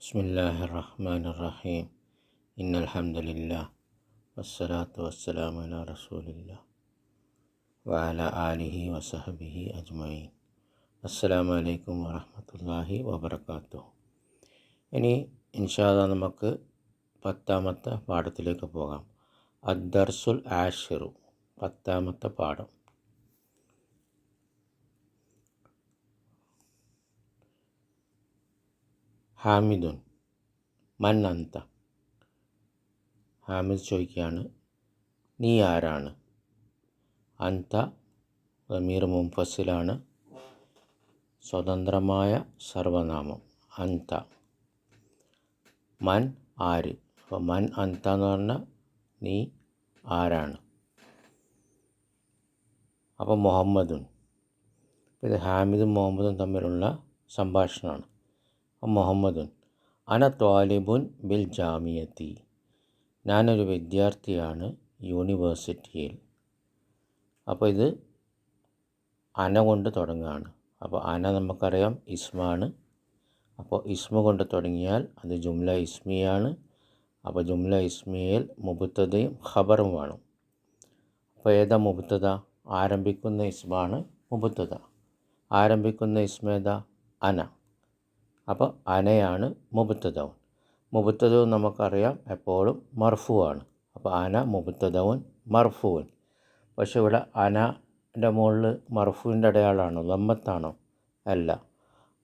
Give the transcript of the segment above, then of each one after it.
ബിസ്മില്ലാഹിർ-റഹ്മാനിർ-റഹീം. ഇന്നൽ ഹംദലില്ലാഹ് വസ്സലാത്തു വസ്സലാമു അലാ റസൂലില്ലാഹ് വഅലാ ആലിഹി വസഹ്ബിഹി അജ്മഈൻ. അസ്സലാമു അലൈക്കും വറഹ്മത്തുള്ളാഹി വബറകാതുഹു. ഇനി ഇൻഷാ അല്ലാഹ് നമുക്ക് 10ാമത്തെ പാഠത്തിലേക്ക് പോകാം. അദ്ദർസുൽ ആഷിറു, 10ാമത്തെ പാഠം. ഹാമിദുൻ മൻ അന്ത. ഹാമിദ് ചോദിക്കുകയാണ്, നീ ആരാണ്? അന്ത ദമീർ മുൻഫസിലാണ്, സ്വതന്ത്രമായ സർവനാമം അന്ത. മൻ ആര്. അപ്പോൾ മൻ അന്ത എന്ന് പറഞ്ഞാൽ നീ ആരാണ്. അപ്പോൾ മുഹമ്മദുൻ, ഇത് ഹാമിദും മുഹമ്മദും തമ്മിലുള്ള സംഭാഷണമാണ്. മുഹമ്മദുൻ അന ത്വാലിബുൻ ബിൽ ജാമിയത്തി, ഞാനൊരു വിദ്യാർത്ഥിയാണ് യൂണിവേഴ്സിറ്റിയിൽ. അപ്പോൾ ഇത് അന കൊണ്ട് തുടങ്ങുകയാണ്. അപ്പോൾ അന നമുക്കറിയാം ഇസ്മാണ്. അപ്പോൾ ഇസ്മ കൊണ്ട് തുടങ്ങിയാൽ അത് ജുംല ഇസ്മിയാണ്. അപ്പോൾ ജുംല ഇസ്മിയിൽ മുബ്തദയും ഖബറും വേണം. അപ്പോൾ ഏതാ മുബ്തദ? ആരംഭിക്കുന്ന ഇസ്മാണ് മുബ്തദ. ആരംഭിക്കുന്ന ഇസ്മേതാ? അന. അപ്പോൾ അനയാണ് മുബ്തദവും. മുബ്തദവും നമുക്കറിയാം എപ്പോഴും മർഫുവാണ്. അപ്പോൾ അന മുബ്തദവും മർഫുവൻ. പക്ഷെ ഇവിടെ അനൻ്റെ മുകളിൽ മർഫുവിൻ്റെ അടയാളമാണോ, ലമ്മത്താണോ? അല്ല.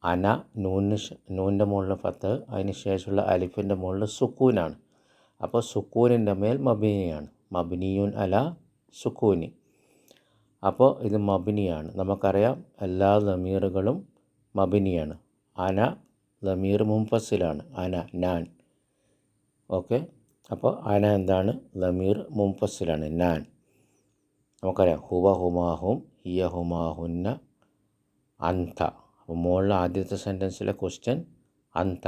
അന നൂനിൻ്റെ മുകളിൽ ഫത്ത്, അതിന് ശേഷമുള്ള അലിഫിൻ്റെ മുകളിൽ സുക്കൂനാണ്. അപ്പോൾ സുക്കൂനിൻ്റെ മേൽ മബിനിയാണ്. മബിനിയുൻ അല സുക്കൂനി. അപ്പോൾ ഇത് മബിനിയാണ്. നമുക്കറിയാം എല്ലാ ദമീറുകളും മബിനിയാണ്. അന ദമീർ മുൻഫസിലാണ്. അന ഞാൻ. ഓക്കെ. അപ്പോൾ അന എന്താണ്? ദമീർ മുൻഫസിലാണ്, ഞാൻ. നമുക്കറിയാം ഹുവ ഹുമാഹും ഹിയ ഹുമാഹുന്ന അന്ത. അപ്പോൾ മുകളിൽ ആദ്യത്തെ സെൻറ്റൻസിലെ ക്വസ്റ്റ്യൻ അന്ത.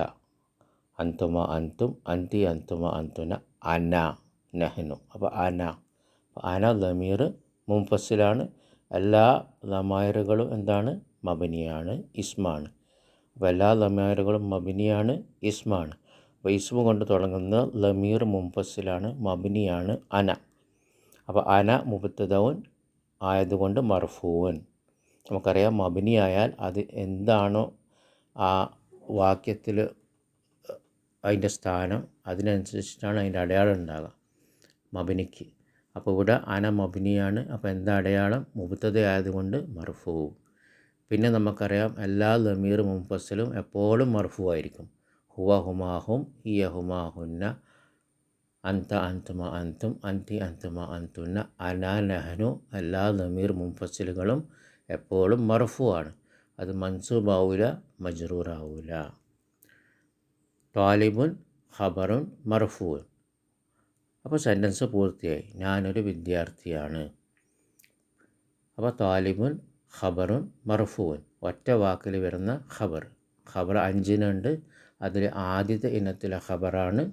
അന്തുമ അന്തും, അന്തി അന്തുമ അന്തുന, അന നഹ്നു. അപ്പോൾ അന. അന ദമീർ മുൻഫസിലാണ്. എല്ലാ ദമായറുകളും എന്താണ്? മബനിയാണ്, ഇസ്മാണ്. അപ്പോൾ എല്ലാ ലമീറുകളും മബിനിയാണ്, ഇസ്മാണ്. അപ്പോൾ ഇസ്മ കൊണ്ട് തുടങ്ങുന്ന ലമീർ മുൻഫസിലാണ്, മബിനിയാണ് അന. അപ്പോൾ അന മുബ്തദഉൻ ആയതുകൊണ്ട് മർഫൂവൻ. നമുക്കറിയാം മബിനി ആയാൽ അത് എന്താണോ ആ വാക്യത്തിൽ അതിൻ്റെ സ്ഥാനം, അതിനനുസരിച്ചിട്ടാണ് അതിൻ്റെ അടയാളം ഉണ്ടാകുക മബിനിക്ക്. അപ്പോൾ ഇവിടെ അന മബിനിയാണ്. അപ്പോൾ എന്താ അടയാളം? മുബ്തദ ആയതുകൊണ്ട് മർഫൂ. പിന്നെ നമുക്കറിയാം എല്ലാ ലമീർ മുൻഫസിലും എപ്പോഴും മർഫു ആയിരിക്കും. ഹുവ ഹുമാഹും ഹിയ ഹുമാഹുന്ന അന്ത അന്തുമ അന്തും, അന്തി അന്തുമ അന്തുന്ന, അന നഹ്നു. എല്ലാ ലമീർ മുൻഫസിലുകളും എപ്പോഴും മർഫു ആണ്. അത് മൻസൂബാവൂല, മജ്റൂറാവൂല. ത്വാലിബുൻ ഖബറുൻ മർഫൂൻ. അപ്പോൾ സെൻറ്റൻസ് പൂർത്തിയായി. ഞാനൊരു വിദ്യാർത്ഥിയാണ്. അപ്പോൾ ത്വാലിബുൻ ഖബറുൻ മർഫൂൻ, ഒറ്റ വാക്കിൽ വരുന്ന ഖബർ. ഖബർ 5 അതിൽ ആദ്യത്തെ ഇനത്തിലെ ഖബറാണ്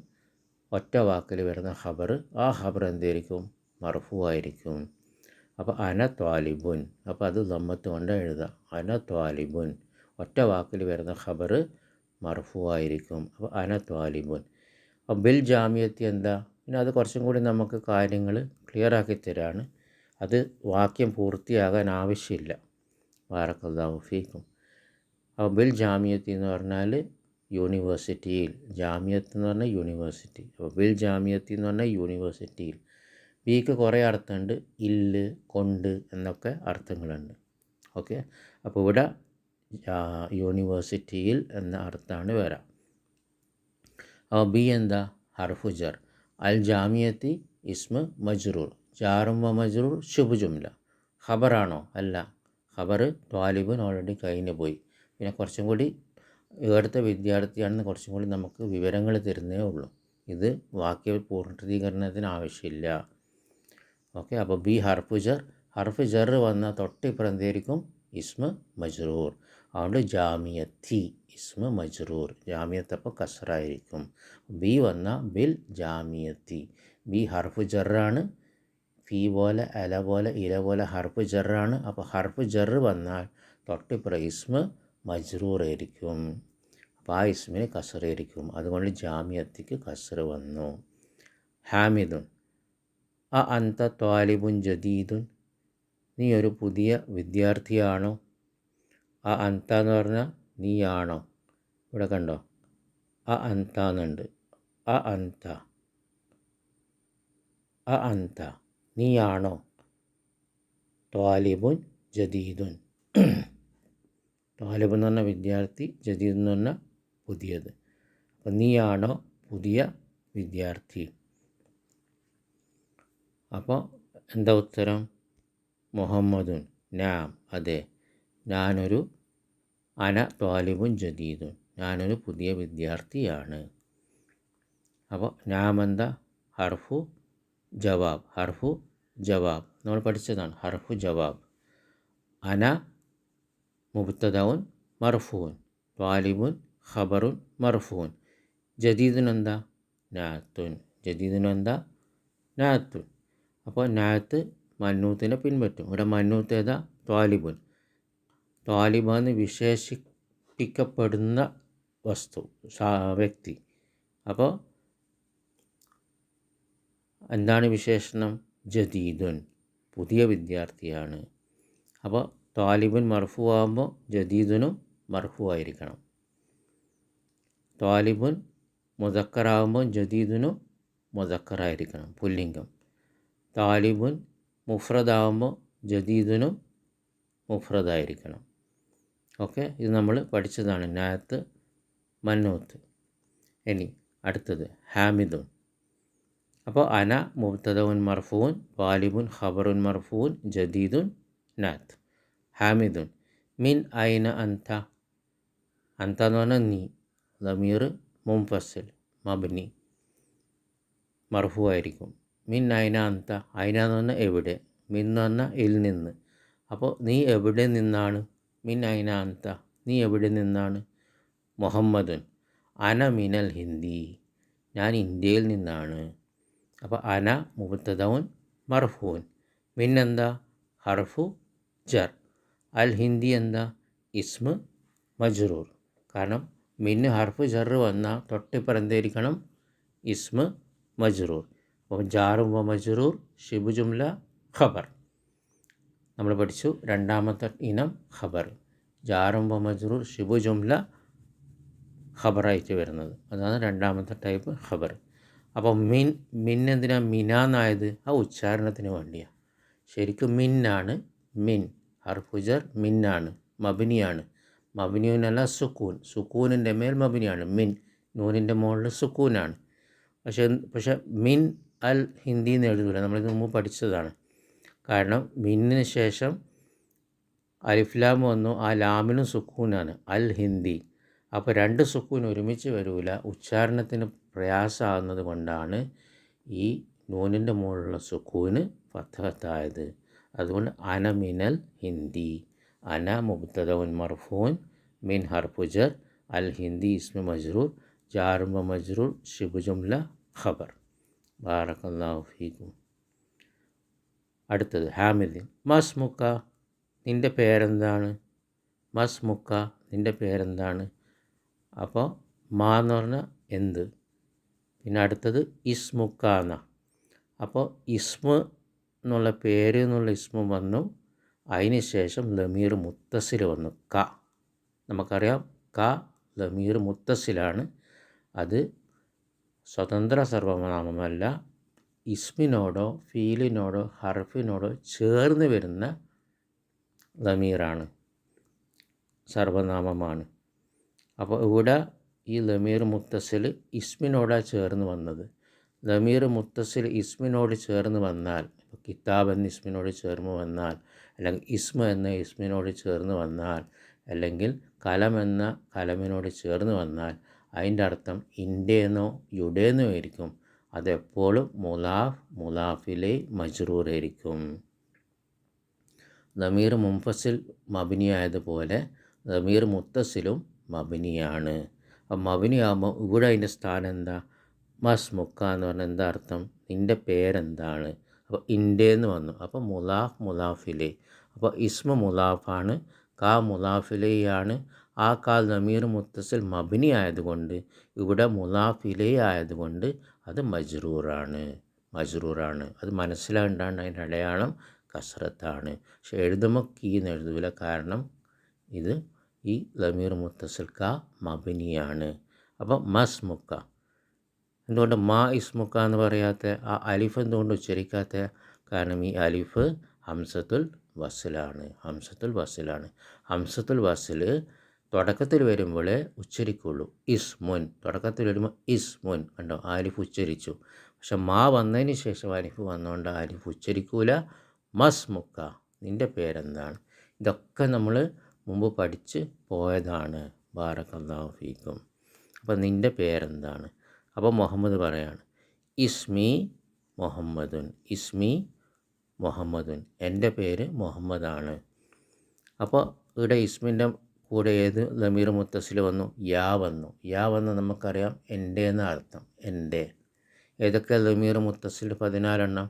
ഒറ്റ വാക്കിൽ വരുന്ന ഖബർ. ആ ഖബർ എന്തായിരിക്കും? മർഫൂ ആയിരിക്കും. അപ്പോൾ അന ത്വാലിബുൻ. അപ്പോൾ അത് ദമ്മത്ത് കൊണ്ട് എഴുതാം. അന ത്വാലിബുൻ, ഒറ്റ വാക്കിൽ വരുന്ന ഖബർ മർഫൂ ആയിരിക്കും. അപ്പോൾ അന ത്വാലിബുൻ. അപ്പോൾ ബിൽ ജാമിയത്തി എന്താ? പിന്നെ അത് കുറച്ചും കൂടി നമുക്ക് കാര്യങ്ങൾ ക്ലിയറാക്കി തരാണ്. അത് വാക്യം പൂർത്തിയാകാൻ ആവശ്യമില്ല. ബാറക്കല്ലാഹു ഫീക്കും. അപ്പോൾ ബിൽ ജാമിയത്തി എന്ന് പറഞ്ഞാൽ യൂണിവേഴ്സിറ്റിയിൽ. ജാമിയത്ത് എന്ന് പറഞ്ഞാൽ യൂണിവേഴ്സിറ്റി. അപ്പോൾ ബിൽ ജാമിയത്തി എന്ന് പറഞ്ഞാൽ യൂണിവേഴ്സിറ്റിയിൽ. ബിക്ക് കുറേ അർത്ഥമുണ്ട്. ഇല്ല്, കൊണ്ട് എന്നൊക്കെ അർത്ഥങ്ങളുണ്ട്. ഓക്കെ. അപ്പോൾ ഇവിടെ യൂണിവേഴ്സിറ്റിയിൽ എന്ന അർത്ഥമാണ് വരാം. അപ്പോൾ ബി എന്താ? ഹർഫു ജർ. അൽ ജാമിയത്തി ഇസ്മ മജ്റൂർ. ജാറും വ മജ്റൂർ ശുഭ ജുംല. ഖബറാണോ? അല്ല. ഖബർ ത്വാലിബുൻ ഓൾറെഡി കഴിഞ്ഞു പോയി. പിന്നെ കുറച്ചും കൂടി ഇവിടുത്തെ വിദ്യാർത്ഥിയാണെന്ന് കുറച്ചും കൂടി നമുക്ക് വിവരങ്ങൾ തരുന്നേ ഉള്ളൂ. ഇത് വാക്യ പൂർത്തീകരണത്തിന് ആവശ്യമില്ല. ഓക്കെ. അപ്പോൾ ബി ഹർഫു ജർ. ഹർഫു ജർ വന്ന തൊട്ടിപ്പുറം എന്തായിരിക്കും? ഇസ്മ മജ്റൂർ. അതുകൊണ്ട് ജാമിയത്തി ഇസ്മ മജ്റൂർ. ജാമിയത്ത് അപ്പോൾ കസ്റായിരിക്കും. ബി വന്ന ബിൽ ജാമിയത്തി. ബി ഹർഫു ജറാണ്. ഫീ പോലെ, അല പോലെ, ഇല പോലെ ഹർഫ് ജറാണ്. അപ്പോൾ ഹർഫ് ജറ് വന്നാൽ തൊട്ടിപ്പുറം ഇസ്മ മജ്റൂർ ആയിരിക്കും. അപ്പോൾ ആ ഇസ്മിന് കസറായിരിക്കും. അതുകൊണ്ട് ജാമിയത്തിക്ക് കസറ് വന്നു. ഹാമിദുൻ അൻത ത്വാലിബുൻ ജദീദുൻ, നീ ഒരു പുതിയ വിദ്യാർത്ഥിയാണോ? അൻത എന്ന് പറഞ്ഞാൽ നീയാണോ. ഇവിടെ കണ്ടോ, അൻത എന്നുണ്ട്. അൻത അൻത നീയാണോ. ത്വാലിബുൻ ജദീദുൻ, ത്വാലിബ് എന്ന് പറഞ്ഞാൽ വിദ്യാർത്ഥി, ജദീദ് എന്ന് പറഞ്ഞാൽ പുതിയത്. അപ്പം നീയാണോ പുതിയ വിദ്യാർത്ഥി. അപ്പോൾ എന്താ ഉത്തരം? മുഹമ്മദുൻ നാം, അതെ, ഞാനൊരു അന ത്വാലിബുൻ ജദീദുൻ, ഞാനൊരു പുതിയ വിദ്യാർത്ഥിയാണ്. അപ്പോൾ നാം എന്താ? ഹർഫു ജവാബ്. ഹർഫു ജവാബ് നമ്മൾ പഠിച്ചതാണ്. ഹർഫു ജവാബ്. അന മുബ്തദഉൻ മർഫൂൻ, ത്വാലിബുൻ ഖബറുൻ മർഫൂൻ, ജദീദുൻ എന്താ? നാത്തുൻ, ജദീദുൻ എന്താ? നാത്തുൻ. അപ്പോൾ നാത്ത് മന്നൂത്തിനെ പിൻപറ്റും. ഇവിടെ മന്നൂത്ത് ഏതാ? ത്വാലിബുൻ. ത്വാലിബാന്ന് വിശേഷിപ്പിക്കപ്പെടുന്ന വസ്തു, വ്യക്തി. അപ്പോൾ എന്താണ് വിശേഷണം? ജദീദുൻ, പുതിയ വിദ്യാർത്ഥിയാണ്. അപ്പോൾ ത്വാലിബുൻ മർഫു ആകുമ്പോൾ ജദീദുനും മർഫു ആയിരിക്കണം. ത്വാലിബുൻ മുദക്കറാകുമ്പോൾ ജദീദുനും മുദക്കറായിരിക്കണം, പുല്ലിംഗം. താലിബുൻ മുഫ്രദാകുമ്പോൾ ജദീദുനും മുഫ്രദായിരിക്കണം. ഓക്കെ, ഇത് നമ്മൾ പഠിച്ചതാണ്. നാത്ത് മന്നൂത്ത്. ഇനി അടുത്തത് ഹാമിദുൻ. അപ്പോൾ അന മുബ്തദഉൻ മർഫൂൻ, ത്വാലിബുൻ ഖബറുൻ മർഫൂൻ, ജദീദുൻ നാത്ത്. ഹാമിദുൻ മിൻ ഐന അൻത. അൻത എന്ന് പറഞ്ഞാൽ നീ, ദമീർ മുൻഫസിൽ മബ്നി, മർഫൂ ആയിരിക്കും. മിൻ ഐന അൻത, ഐന എന്ന് പറഞ്ഞാൽ എവിടെ, മിൻ എന്ന് പറഞ്ഞാൽ ഇൽ നിന്ന്. അപ്പോൾ നീ എവിടെ നിന്നാണ്? മിൻ ഐന അൻത, നീ എവിടെ നിന്നാണ്? മുഹമ്മദുൻ അന മിനൽ ഹിന്ദി, ഞാൻ ഇന്ത്യയിൽ നിന്നാണ്. അപ്പോൾ അന മുബ്തദഉൻ മർഫൂൻ, മിൻ എന്താ? ഹർഫു ജർ, അൽ ഹിന്ദി എന്താ? ഇസ്മ് മജ്റൂർ. കാരണം മിന്ന് ഹർഫ് ജർ വന്നാൽ തൊട്ടിപ്പറന്തായിരിക്കണം ഇസ്മ് മജ്റൂർ. അപ്പോൾ ജാറും വ മജ്റൂർ ഷിബു ജുംല ഖബർ നമ്മൾ പഠിച്ചു. രണ്ടാമത്തെ ഇനം ഖബർ, ജാറും വ മജ്റൂർ ഷിബു ജുംല ഖബറായിട്ട് വരുന്നത്, അതാണ് രണ്ടാമത്തെ ടൈപ്പ് ഖബർ. അപ്പോൾ മിൻ എന്തിനാണ് മിനാന്നായത്? ആ ഉച്ചാരണത്തിന് വേണ്ടിയാണ്. ശരിക്കും മിന്നാണ്. മിൻ ഹർഫുജർ മിന്നാണ്, മബിനിയാണ്. മബിനിയുനല്ല സുക്കൂൻ, സുക്കൂനിൻ്റെ മേൽ മബിനിയാണ്. മിൻ നൂനിൻ്റെ മുകളിൽ സുക്കൂനാണ്. പക്ഷേ മിൻ അൽ ഹിന്ദി എന്ന് എഴുതൂല, നമ്മളിത് മുമ്പ് പഠിച്ചതാണ്. കാരണം മിന്നിന് ശേഷം അലിഫ്ലാം വന്നു, ആ ലാമിനും സുക്കൂനാണ്, അൽ ഹിന്ദി. അപ്പോൾ രണ്ട് സുക്കൂൻ ഒരുമിച്ച് വരൂല, ഉച്ചാരണത്തിന് പ്രയാസമാകുന്നത് കൊണ്ടാണ് ഈ നൂനിൻ്റെ മുകളിലുള്ള സുക്കൂന് ഫത്ഹത്തായത്. അതുകൊണ്ട് അന മിനൽ ഹിന്ദി, അന മുബ്തദഉൻ മർഫൂൻ, മിൻ ഹർഫുജർ, അൽ ഹിന്ദി ഇസ്മ മജ്റൂർ, ജാറും വ മജ്റൂർ ശിബു ജുംല ഖബർ. ബാറക്കല്ലാഹു ഫീക്കും. അടുത്തത് ഹാമിദിൻ. മസ്മുക്ക, നിൻ്റെ പേരെന്താണ്? മസ്മുക്ക, നിൻ്റെ പേരെന്താണ്? അപ്പോൾ മാ എന്ന് പറഞ്ഞാൽ എന്ത്. പിന്നെ അടുത്തത് ഇസ്മുക്ക എന്ന. അപ്പോൾ ഇസ്മ എന്നുള്ള പേര് എന്നുള്ള ഇസ്മ വന്നു, അതിന് ശേഷം ലമീർ മുത്തസിൽ വന്നു, ക. നമുക്കറിയാം ക ലമീർ മുത്തസിലാണ്. അത് സ്വതന്ത്ര സർവനാമമല്ല, ഇസ്മിനോടോ ഫീലിനോടോ ഹർഫിനോടോ ചേർന്ന് വരുന്ന ലമീറാണ്, സർവനാമമാണ്. അപ്പോൾ ഇവിടെ ഈ ലമീർ മുത്തസിൽ ഇസ്മിനോടാണ് ചേർന്ന് വന്നത്. ലമീർ മുത്തസിൽ ഇസ്മിനോട് ചേർന്ന് വന്നാൽ, ഇപ്പോൾ കിതാബ് എന്ന ഇസ്മിനോട് ചേർന്ന് വന്നാൽ, അല്ലെങ്കിൽ ഇസ്മ എന്ന ഇസ്മിനോട് ചേർന്ന് വന്നാൽ, അല്ലെങ്കിൽ കലം എന്ന കലമിനോട് ചേർന്ന് വന്നാൽ അതിൻ്റെ അർത്ഥം ഇൻ്റെന്നോ യുടേന്നോ ആയിരിക്കും. അതെപ്പോഴും മുലാഫ് മുലാഫിലെ മജ്റൂർ ആയിരിക്കും. ലമീർ മുൻഫസിൽ മബിനിയായതുപോലെ ലമീർ മുത്തസിലും മബിനിയാണ്. അപ്പം മബിനിയാകുമ്പോൾ ഇവിടെ അതിൻ്റെ സ്ഥാനം എന്താ? മസ്മുക്ക എന്ന് പറഞ്ഞാൽ എന്താ അർത്ഥം? നിൻ്റെ പേരെന്താണ്? അപ്പോൾ ഇൻ്റെന്ന് വന്നു, അപ്പോൾ മുലാഫ് മുലാഫിലെ. അപ്പോൾ ഇസ്മ മുലാഫാണ്, ക മുലാഫിലെയാണ്, ആ കാൽ ലമീർ മുത്തസിൽ മബ്നി ആയതുകൊണ്ട് ഇവിടെ മുലാഫിലേ ആയതുകൊണ്ട് അത് മജ്റൂറാണ്. അത് മനസ്സിലാണ്ടാണ് അതിൻ്റെ അടയാളം കസ്റത്താണ്. പക്ഷെ എഴുതുമ്പോൾ കീന്ന് എഴുതൂല, കാരണം ഇത് ഈ ലമീർ മുത്തസിൽ ക മബ്നിയാണ്. അപ്പോൾ മസ്മുക്ക എന്തുകൊണ്ട് മാ ഇസ്മുക്ക എന്ന് പറയാത്ത, ആ അലിഫ് എന്തുകൊണ്ട് ഉച്ചരിക്കാത്ത? കാരണം ഈ അലിഫ് ഹംസത്തുൽ വസിലാണ്. ഹംസത്തുൽ വസിൽ തുടക്കത്തിൽ വരുമ്പോൾ ഉച്ചരിക്കുള്ളൂ. ഇസ്മുൻ തുടക്കത്തിൽ വരുമ്പോൾ ഇസ്മുൻ കണ്ടോ, അലിഫ് ഉച്ചരിച്ചു. പക്ഷെ മാ വന്നതിന് ശേഷം അലിഫ് വന്നുകൊണ്ട് അലിഫ് ഉച്ചരിക്കൂല. മസ്മുക്ക നിൻ്റെ പേരെന്താണ്? ഇതൊക്കെ നമ്മൾ മുമ്പ് പഠിച്ച് പോയതാണ്. ബാറക്കല്ലാഹു ഫീക്കും. അപ്പോൾ നിൻ്റെ പേരെന്താണ്? അപ്പോൾ മുഹമ്മദ് പറയാണ് ഇസ്മി മുഹമ്മദുൻ, എൻ്റെ പേര് മുഹമ്മദാണ്. അപ്പോൾ ഇവിടെ ഇസ്മിൻ്റെ കൂടെ ഏത് ലമീർ മുത്തസിൽ വന്നു? യാ വന്നു. നമുക്കറിയാം എൻ്റെ എന്ന അർത്ഥം. എൻ്റെ ഏതൊക്കെ ലമീർ മുത്തസിൽ? 14 എണ്ണം.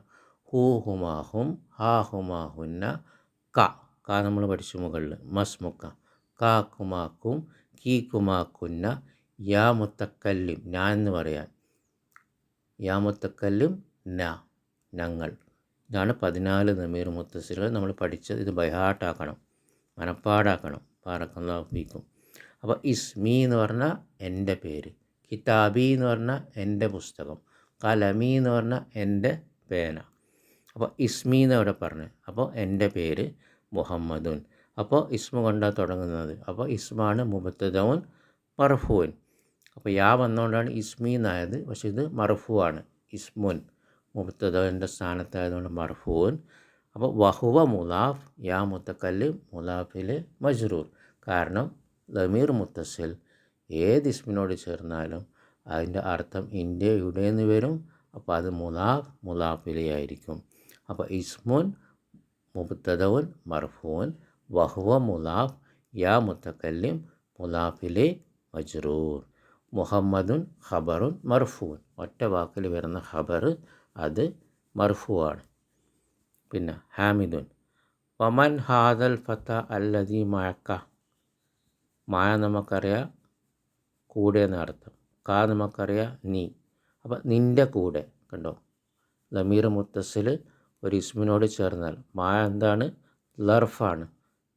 ഹൂ ഹുമാഹും, ഹാ ഹുമാഹുന്ന, ക നമ്മൾ പഠിച്ചു മുകളിൽ. മസ്മുക്ക, കാ കുമാക്കും, കീ കുമാക്കുന്ന, യാ മുത്തക്കല്ലിം ഞാൻ എന്ന് പറയാൻ, യാ മുത്തക്കല്ലിം ഞങ്ങൾ. ഇതാണ് 14 ലമീർ മുത്തസിലുകൾ നമ്മൾ പഠിച്ചത്. ഇത് ബൈഹാട്ടാക്കണം, മനപ്പാടാക്കണം. ബാറക്കല്ലാഹു ഫീക്കും. അപ്പോൾ ഇസ്മി എന്ന് പറഞ്ഞാൽ എൻ്റെ പേര്, കിതാബി എന്ന് പറഞ്ഞാൽ എൻ്റെ പുസ്തകം, കലമി എന്ന് പറഞ്ഞാൽ എൻ്റെ പേന. അപ്പോൾ ഇസ്മി എന്ന് അവിടെ പറഞ്ഞു. അപ്പോൾ എൻ്റെ പേര് മുഹമ്മദുൻ. അപ്പോൾ ഇസ്മു കൊണ്ടാണ് തുടങ്ങുന്നത്. അപ്പോൾ ഇസ്മാണ് മുബത്തദഉൻ മർഫൂൻ. അപ്പോൾ യാ വന്നുകൊണ്ടാണ് ഇസ്മി എന്നായത്. പക്ഷേ ഇത് മർഫൂ ആണ്. ഇസ്മുൻ മുബത്തദഇൻ്റെ സ്ഥാനത്തായതുകൊണ്ട് മർഫൂൻ. അപ്പോൾ വഹുവ മുലാഫ്, യാ മുത്തക്കല്ലിം മുലാഫിൽ മജ്റൂർ. കാരണം ലമീർ മുത്തസിൽ ഏത് ഇസ്മിനോട് ചേർന്നാലും അതിൻ്റെ അർത്ഥം ഇൻ്റെ ഇവിടെ നിന്ന് വരും. അപ്പോൾ അത് മുലാഫിലെ ആയിരിക്കും. അപ്പോൾ ഇസ്മുൻ മുബത്തദഉൻ മർഫൂൻ വഹുവ മുലാഫ്, യാ മുത്തക്കല്ലിം മുലാഫിലെ മജ്റൂർ. മുഹമ്മദുൻ ഖബറുൻ മർഫൂൻ, ഒറ്റ വാക്കിൽ വരുന്ന ഖബർ അത് മർഫൂ ആണ്. പിന്നെ ഹാമിദുൻ വമൻ ഹാദൽ ഫത്ത അല്ലദീ മഅക, മായ നമുക്കറിയാം കൂടെ എന്നർത്ഥം, കാ നമുക്കറിയാം നീ. അപ്പം നിൻ്റെ കൂടെ കണ്ടോ, ലമീർ മുത്തസിൽ ഒരു ഇസ്മിനോട് ചേർന്നാൽ മായ എന്താണ്? ലർഫാണ്,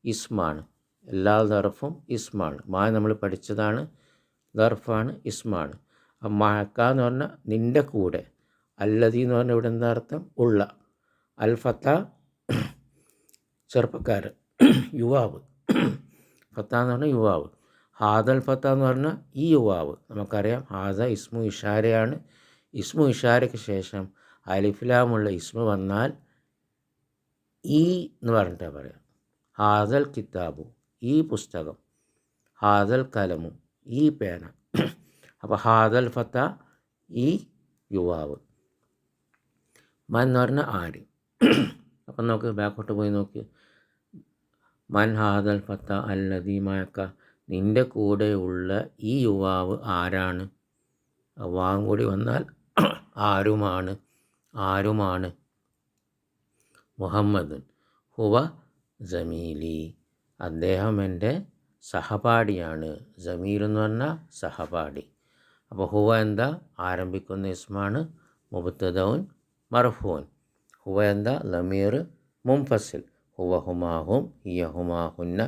ഇസ്മാണ്. എല്ലാ ലർഫും ഇസ്മാണ്. മായ നമ്മൾ പഠിച്ചതാണ്. ലർഫാണ്, ഇസ്മാണ്. മഅക എന്ന് പറഞ്ഞാൽ നിൻ്റെ കൂടെ. അല്ലദീ എന്ന് പറഞ്ഞാൽ ഇവിടെ എന്താ അർത്ഥം? ഉള്ള. അൽ ഫത്ത ചെറുപ്പക്കാരൻ, യുവാവ്. ഫത്ത എന്ന് പറഞ്ഞാൽ യുവാവ്. ഹാദൽ ഫത്ത എന്ന് പറഞ്ഞാൽ ഈ യുവാവ്. നമുക്കറിയാം ഹാദ ഇസ്മു ഇഷാരയാണ്. ഇസ്മു ഇഷാരയ്ക്ക് ശേഷം അലിഫ്ലാമുള്ള ഇസ്മു വന്നാൽ ഈ എന്ന് പറഞ്ഞിട്ടാണ് പറയാം. ഹാദൽ കിതാബു ഈ പുസ്തകം, ഹാദൽ കലമു ഈ പേന. അപ്പോൾ ഹാദൽ ഫത്ത ഈ യുവാവ്. മൻ എന്ന് പറഞ്ഞാൽ ആര്. അപ്പം നമുക്ക് ബാക്കോട്ട് പോയി നോക്കി. മൻ ഹാദൽ ഫത്ത അല്ലദീ മഅക, നിൻ്റെ കൂടെയുള്ള ഈ യുവാവ് ആരാണ്? വാം കൂടി വന്നാൽ ആരുമാണ്. മുഹമ്മദുൻ ഹുവ ജമീലി, അദ്ദേഹം എൻ്റെ സഹപാഠിയാണ്. ജമീൽ എന്ന് പറഞ്ഞാൽ സഹപാഠി. അപ്പോൾ ഹുവ എന്താ? ആരംഭിക്കുന്ന ഇസ്മാണ്, മുബ്തദഉൻ മർഫൂൻ. ഹുവ എന്താ? ലമീർ മുൻഫസിൽ. ഹുവ ഹുമാഹും, ഹിയ ഹുമാഹുന്ന.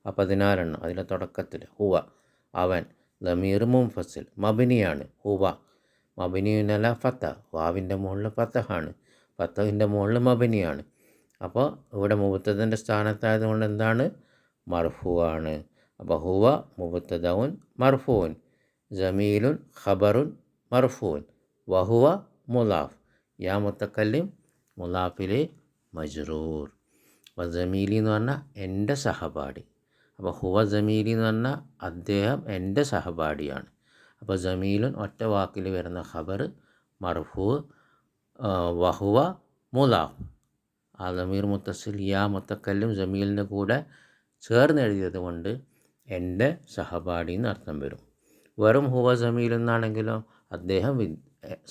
14 എണ്ണം അതിൻ്റെ തുടക്കത്തിൽ. ഹുവ അവൻ, ലമീർ മുൻഫസിൽ മബ്നിയാണ്. ഹുവ മബ്നിയുനല ഫത്ത, വാവിൻ്റെ മുകളിൽ ഫത്തഹാണ്, ഫത്തഹിൻ്റെ മുകളിൽ മബ്നിയാണ്. അപ്പോൾ ഇവിടെ മുബ്തദൻ്റെ സ്ഥാനത്തായതുകൊണ്ട് എന്താണ്? മർഫൂ ആണ്. അപ്പോൾ ഹുവ മുബ്തദഉൻ മർഫൂൻ, ജമീലുൻ ഖബറുൻ മർഫൂൻ, വഹുവ മുലാഫ്, യാ മുത്തക്കല്ലിം മുലാഫിലെ മജ്റൂർ. അപ്പോൾ ജമീലി എന്ന് പറഞ്ഞാൽ എൻ്റെ സഹപാഠി. അപ്പോൾ ഹുവ ജമീലി എന്ന് പറഞ്ഞാൽ അദ്ദേഹം എൻ്റെ സഹപാഠിയാണ്. അപ്പോൾ ജമീലുൻ ഒറ്റ വാക്കിൽ വരുന്ന ഖബർ മർഫൂ, വഹുവ മുലാഫ്. ആ ജമീർ മുത്തസിൽ യാ മുത്തക്കല്ലിം ജമീലിൻ്റെ കൂടെ ചേർന്ന് എഴുതിയത് കൊണ്ട് എൻ്റെ സഹപാഠി എന്ന് അർത്ഥം വരും. വെറും ഹുവ ജമീൽ എന്നാണെങ്കിലോ അദ്ദേഹം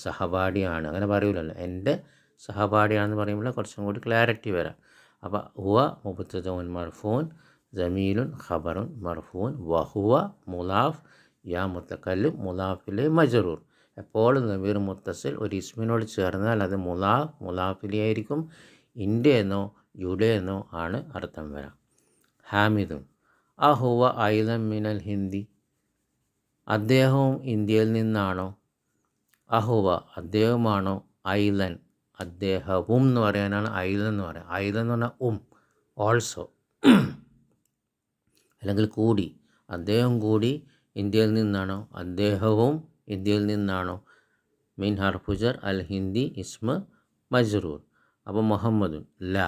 സഹപാഠിയാണ് അങ്ങനെ പറയൂലല്ലോ. എൻ്റെ സഹപാഠിയാണെന്ന് പറയുമ്പോൾ കുറച്ചും കൂടി ക്ലാരിറ്റി വരാം. അപ്പോൾ ഹുവ മുബ്തദഉൻ മർഫൂൻ, ജമീലുൻ ഖബറുൻ മർഫൂൻ വഹുവ മുലാഫ് യാ മുത്തക്കല്ലിം മുലാഫിലെ മജ്റൂർ. എപ്പോഴും ദമീർ മുത്തസിൽ ഒരു ഇസ്മിനോട് ചേർന്നാൽ അത് മുലാഫിലെ ആയിരിക്കും. ഇൻ്റെ എന്നോ യുടെ എന്നോ ആണ് അർത്ഥം വരാം. ഹാമിദുൻ അഹുവ ഐലം മിനൽ ഹിന്ദി. അദ്ദേഹവും ഇന്ത്യയിൽ നിന്നാണോ? അഹുവ അദ്ദേഹമാണോ? ഐലൻ അദ്ദേഹവും എന്ന് പറയാനാണ് ഐലൻ എന്ന് പറയാം. ഐലൻ എന്ന് പറഞ്ഞാൽ ഓൾസോ അല്ലെങ്കിൽ കൂടി. അദ്ദേഹം കൂടി ഇന്ത്യയിൽ നിന്നാണോ? അദ്ദേഹവും ഇന്ത്യയിൽ നിന്നാണോ? മിൻ ഹർഫുജർ അൽ ഹിന്ദി ഇസ്മ മജ്റൂർ. അപ്പോൾ മുഹമ്മദുൻ ല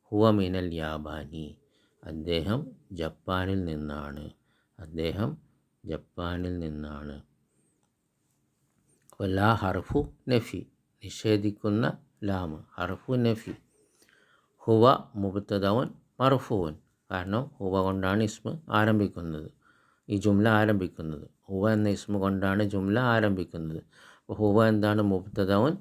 ഹുവ മിനൽ യാബാനി. അദ്ദേഹം ജപ്പാനിൽ നിന്നാണ്. അദ്ദേഹം ജപ്പാനിൽ നിന്നാണ്. അപ്പോൾ ലാ ഹർഫു നഫി നിഷേധിക്കുന്ന ലാമ് ഹർഫു നഫി. ഹുവ മുബ്തദഉൻ മർഫൂൻ. കാരണം ഹുവ കൊണ്ടാണ് ഇസ്മ ആരംഭിക്കുന്നത്, ഈ ജുംല ആരംഭിക്കുന്നത്. ഹുവ എന്ന ഇസ്മ കൊണ്ടാണ് ജുംല ആരംഭിക്കുന്നത്. അപ്പോൾ ഹുവ എന്താണ്? മുബ്തദഉൻ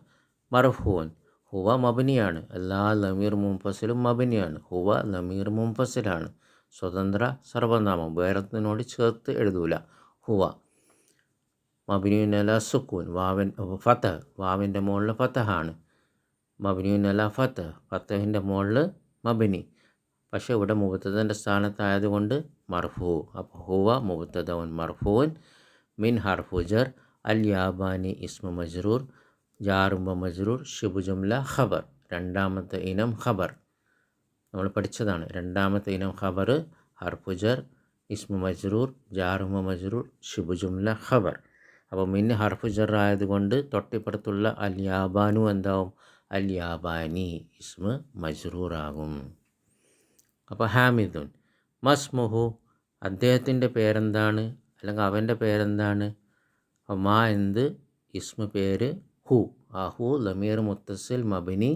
മർഫൂൻ. ഹുവ മബനിയാണ്. എല്ലാ ലമീർ മുൻഫസിലും മബനിയാണ്. ഹുവ ലമീർ മുൻഫസിലാണ്, സ്വതന്ത്ര സർവനാമം, വേറൊന്നിനോട് ചേർത്ത് എഴുതൂല. ഹുവ മബനിയുനല സുക്കൂൻ ഫതഹ്, വാവിൻ്റെ മുകളിൽ ഫതഹാണ്. മബനിയുനല ഫതഹിൻ്റെ മുകളിൽ മബനി. പക്ഷേ ഇവിടെ മുബ്തദൻ്റെ സ്ഥാനത്തായതുകൊണ്ട് മർഫൂ. അപ്പോൾ ഹുവ മുബ്തദഉൻ മർഫൂൻ മിൻ ഹർഫുജർ അൽ യാബാനി ഇസ്മ മജ്റൂർ ജാറും മജ്റൂർ ഷിബു ജുംല ഖബർ. രണ്ടാമത്തെ ഇനം ഖബർ നമ്മൾ പഠിച്ചതാണ്. രണ്ടാമത്തെ ഇനം ഖബർ ഹർഫുജർ ഇസ്മ മജ്റൂർ ജാറും മജ്റൂർ ഷിബു ജുംല ഖബർ. അപ്പോൾ മിൻ ഹർഫുജർ ആയതുകൊണ്ട് തൊട്ടിപ്പുറത്തുള്ള അൽ യാബാനു എന്താവും? അൽ യാബാനി ഇസ്മ മജ്റൂർ ആകും. അപ്പോൾ ഹാമിദുൻ മസ്മുഹു അദ്ദേഹത്തിൻ്റെ പേരെന്താണ് അല്ലെങ്കിൽ അവൻ്റെ പേരെന്താണ്? അപ്പോൾ മാ എന്ത് ഇസ്മ പേര് ഹു. ആ ഹു ലമീർ മുത്തസിൽ മബനി.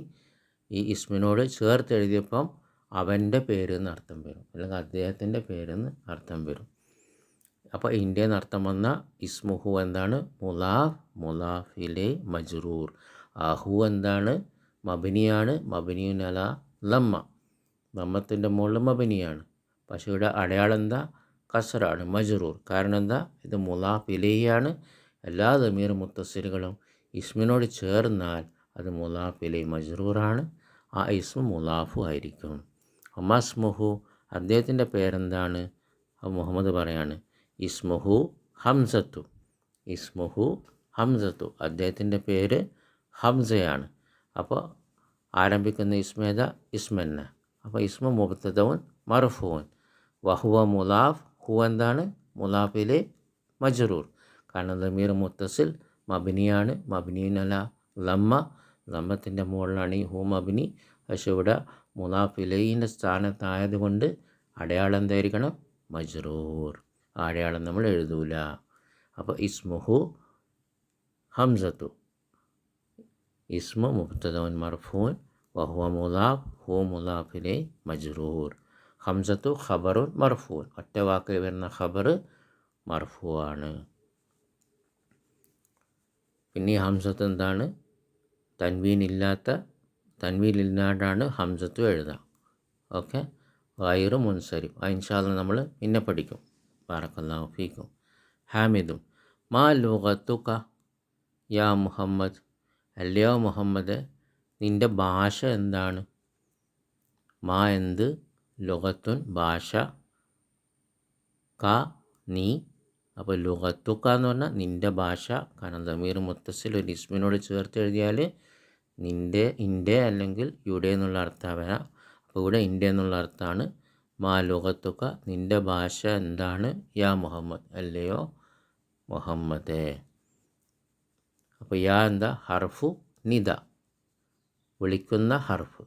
ഈ ഇസ്മിനോട് ചേർത്ത് എഴുതിയപ്പം അവൻ്റെ പേര് എന്ന് അർത്ഥം വരും, അല്ലെങ്കിൽ അദ്ദേഹത്തിൻ്റെ പേരെന്ന് അർത്ഥം വരും. അപ്പോൾ ഇന്ത്യ എന്നർത്ഥം വന്ന ഇസ്മുഹു എന്താണ്? മുലാഫിലെ മജ്റൂർ. ആ ഹു എന്താണ്? മബനിയാണ്. മബനിയുനല ലമ്മ, ലമ്മത്തിൻ്റെ മുകളിൽ മബനിയാണ്. പക്ഷേ ഇവിടെ അടയാളം എന്താ? കസറാണ്, മജ്റൂർ. കാരണം എന്താ? ഇത് മുലാഫിലെയാണ്. എല്ലാ ദമീർ മുത്തസിലുകളും ഇസ്മിനോട് ചേർന്നാൽ അത് മുലാഫിലെ മജ്റൂറാണ്. ആ ഇസ്മ മുലാഫു ആയിരിക്കും. മസ്മുഹു അദ്ദേഹത്തിൻ്റെ പേരെന്താണ്? മുഹമ്മദ് പറയാണ് ഇസ്മുഹു ഹംസത്തു. ഇസ്മുഹു ഹംസത്തു അദ്ദേഹത്തിൻ്റെ പേര് ഹംസയാണ്. അപ്പോൾ ആരംഭിക്കുന്ന ഇസ്മേത ഇസ്മന്ന. അപ്പോൾ ഇസ്മ മുബ്തദഉൻ മർഫൂൻ വഹുവ മുലാഫ്. ഹു എന്താണ്? മുലാഫിലെ മജ്റൂർ. കാരണം ദമീർ മുത്തസിൽ മബനിയാണ്. മബനിയുനല ലമ്മ, ലമ്മത്തിൻ്റെ മുകളിലാണ് ഈ ഹു മബനി. പക്ഷേ ഇവിടെ മുലാഫിലൈൻ്റെ സ്ഥാനത്തായതുകൊണ്ട് അടയാളം എന്തായിരിക്കണം? മജ്റൂർ. ആ അടയാളം നമ്മൾ എഴുതൂല. അപ്പോൾ ഇസ്മുഹു ഹംസത്തു ഇസ്മ മുബ്തദഉൻ മർഫൂൻ വഹുവ മുലാഫ് ഹു മുലാഫിലെ മജ്റൂർ. ഹംസത്തു ഖബറുൻ മർഫൂൻ. ഒറ്റ വാക്കിൽ വരുന്ന ഖബർ മർഫൂ ആണ്. പിന്നെ ഈ ഹംസത്ത് എന്താണ്? തൻവീനില്ലാണ്ടാണ് ഹംസത്തു എഴുതാം. ഓക്കെ, ഗൈറു മുൻസരിഫ്. ഇൻഷാ അല്ലാഹ് നമ്മൾ പിന്നെ പഠിക്കും. ബാറക്കല്ലാഹു ഫീക്കും. ഹാമിദും മാ ലുഗത്തുക യാ മുഹമ്മദ്. അല്ലയോ മുഹമ്മദ് നിൻ്റെ ഭാഷ എന്താണ്? മാ എന്ത്, ലുഗത്തുൻ ഭാഷ, ക നീ. അപ്പോൾ ലുഗത്തുക എന്ന് പറഞ്ഞാൽ നിൻ്റെ ഭാഷ. കാരണം ദമീർ മുത്തസിൽ ഒരു ഇസ്മിനോട് ചേർത്ത് എഴുതിയാൽ ഇൻ്റെ അല്ലെങ്കിൽ യുടെ എന്നുള്ള അർത്ഥം വരാം. അപ്പോൾ ഇവിടെ ഇൻ്റെ എന്നുള്ള അർത്ഥമാണ്. മാ ലുഗത്തുക നിൻ്റെ ഭാഷ എന്താണ്? യാ മുഹമ്മദ് അല്ലയോ മുഹമ്മദേ. അപ്പോൾ യാ എന്താ? ഹർഫു നിദ, വിളിക്കുന്ന ഹർഫ്.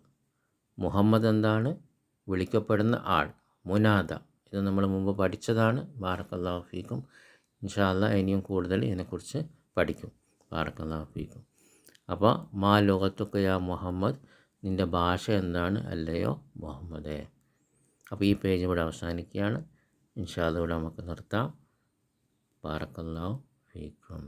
മുഹമ്മദ് എന്താണ്? വിളിക്കപ്പെടുന്ന ആൾ, മുനാദ. ഇത് നമ്മൾ മുമ്പ് പഠിച്ചതാണ്. ബാറക്കല്ലാഹു ഫീക്കും. ഇൻഷാ അല്ലാഹ് ഇനിയും കൂടുതൽ ഇതിനെക്കുറിച്ച് പഠിക്കും. ബാറക്കല്ലാഹു ഫീക്കും. അപ്പോൾ മാ ലുഗത്തുക യാ മുഹമ്മദ് നിൻ്റെ ഭാഷ എന്താണ് അല്ലയോ മുഹമ്മദേ. അപ്പോൾ ഈ പേജ് ഇവിടെ അവസാനിക്കുകയാണ്. ഇൻഷാ അല്ലാഹ് ഇവിടെ നമുക്ക് നിർത്താം. ബാറക്കല്ലാഹു ഫീക്കും.